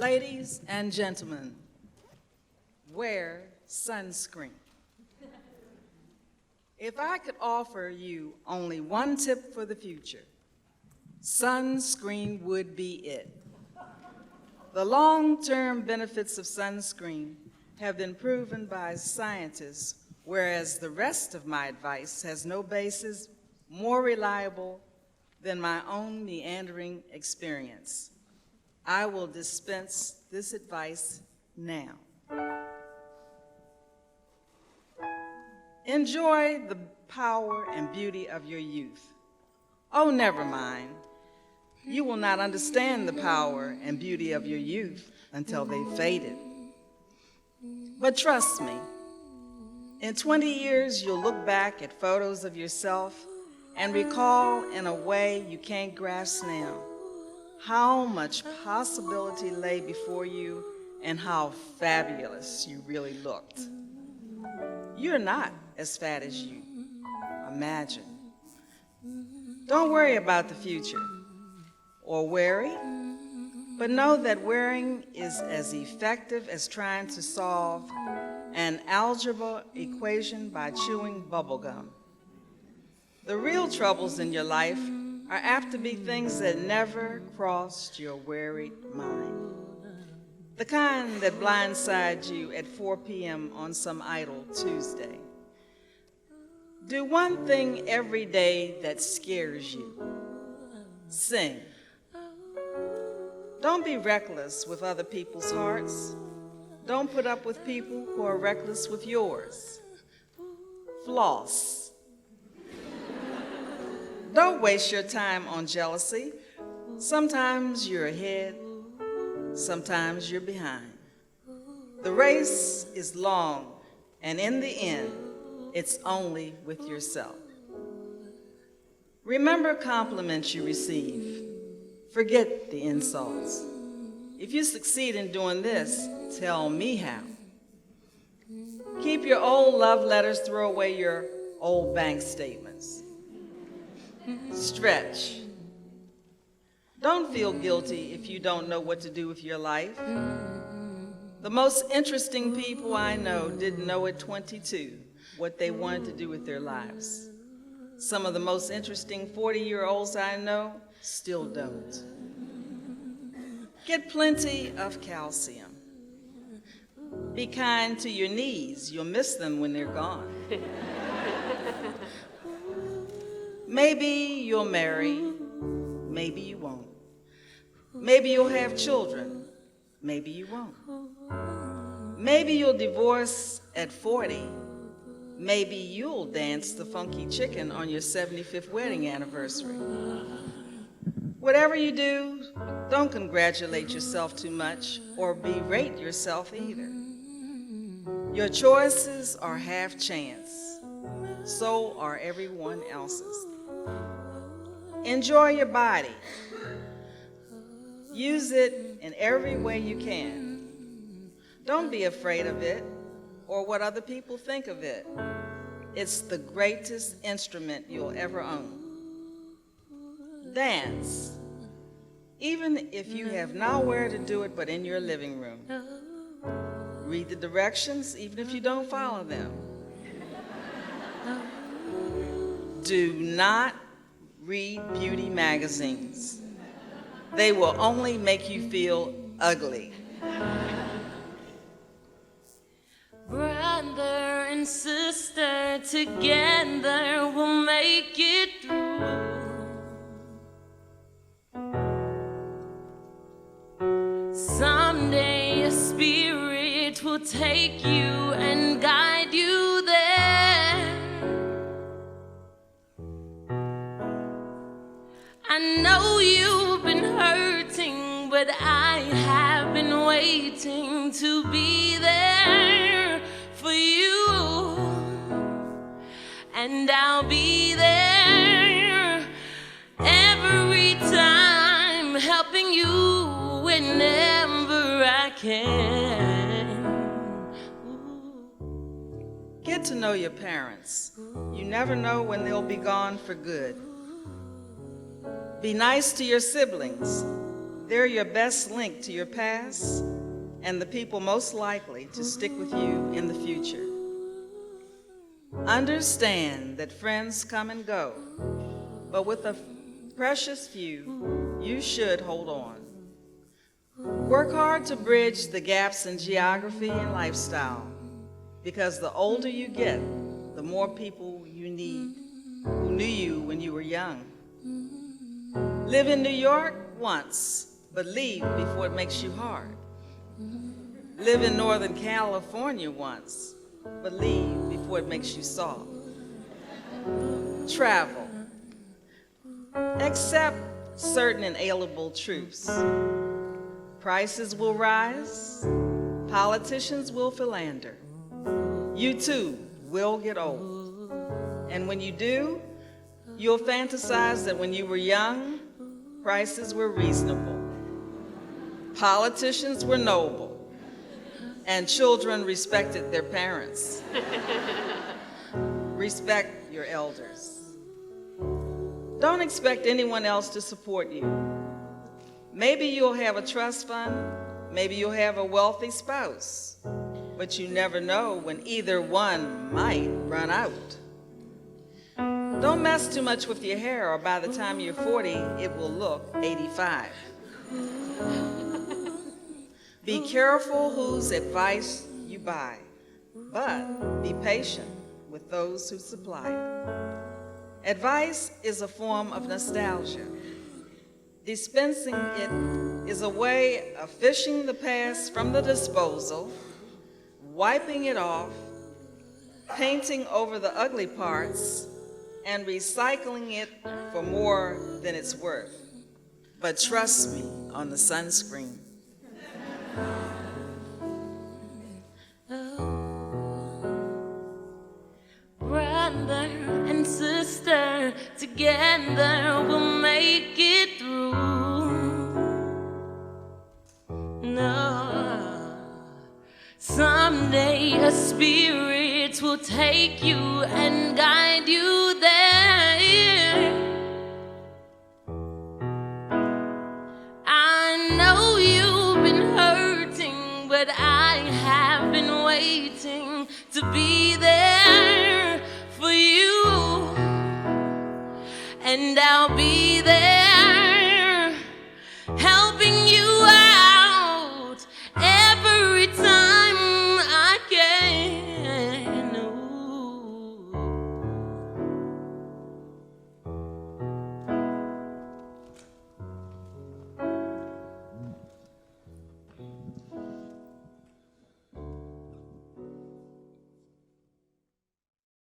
Ladies and gentlemen, wear sunscreen. If I could offer you only one tip for the future, sunscreen would be it. The long-term benefits of sunscreen have been proven by scientists, whereas the rest of my advice has no basis more reliable than my own meandering experience. I will dispense this advice now. Enjoy the power and beauty of your youth. Oh, never mind. You will not understand the power and beauty of your youth until they've faded. But trust me, in 20 years, you'll look back at photos of yourself and recall in a way you can't grasp now how much possibility lay before you and how fabulous you really looked. You're not as fat as you imagine. Don't worry about the future or worry, but know that wearing is as effective as trying to solve an algebra equation by chewing bubble gum. The real troubles in your life are apt to be things that never crossed your wearied mind. The kind that blindsides you at 4 p.m. on some idle Tuesday. Do one thing every day that scares you. Sing. Don't be reckless with other people's hearts. Don't put up with people who are reckless with yours. Floss. Don't waste your time on jealousy. Sometimes you're ahead, sometimes you're behind. The race is long, and in the end, it's only with yourself. Remember compliments you receive. Forget the insults. If you succeed in doing this, tell me how. Keep your old love letters, throw away your old bank statements. Stretch. Don't feel guilty if you don't know what to do with your life. The most interesting people I know didn't know at 22 what they wanted to do with their lives. Some of the most interesting 40-year-olds I know still don't. Get plenty of calcium. Be kind to your knees. You'll miss them when they're gone. Maybe you'll marry, maybe you won't. Maybe you'll have children, maybe you won't. Maybe you'll divorce at 40. Maybe you'll dance the funky chicken on your 75th wedding anniversary. Whatever you do, don't congratulate yourself too much or berate yourself either. Your choices are half chance. So are everyone else's. Enjoy your body. Use it in every way you can. Don't be afraid of it or what other people think of it. It's the greatest instrument you'll ever own. Dance, even if you have nowhere to do it but in your living room. Read the directions, even if you don't follow them. Do not read beauty magazines. They will only make you feel ugly. Brother and sister, together we'll make it through. Someday your spirit will take you and guide you there. I know you've been hurting, but I have been waiting to be there for you. And I'll be there every time, helping you whenever I can. Get to know your parents. You never know when they'll be gone for good. Be nice to your siblings. They're your best link to your past and the people most likely to stick with you in the future. Understand that friends come and go, but with a precious few, you should hold on. Work hard to bridge the gaps in geography and lifestyle, because the older you get, the more people you need who knew you when you were young. Live in New York once, but leave before it makes you hard. Live in Northern California once, but leave before it makes you soft. Travel. Accept certain inalienable truths. Prices will rise. Politicians will philander. You too will get old. And when you do, you'll fantasize that when you were young, prices were reasonable, politicians were noble, and children respected their parents. Respect your elders. Don't expect anyone else to support you. Maybe you'll have a trust fund, maybe you'll have a wealthy spouse, but you never know when either one might run out. Don't mess too much with your hair, or by the time you're 40, it will look 85. Be careful whose advice you buy, but be patient with those who supply it. Advice is a form of nostalgia. Dispensing it is a way of fishing the past from the disposal, wiping it off, painting over the ugly parts, and recycling it for more than it's worth. But trust me on the sunscreen. Brother and sister, together we'll make it through. No, someday a spirit will take you and guide you there. I know you've been hurting, but I have been waiting to be there for you, and I'll be there.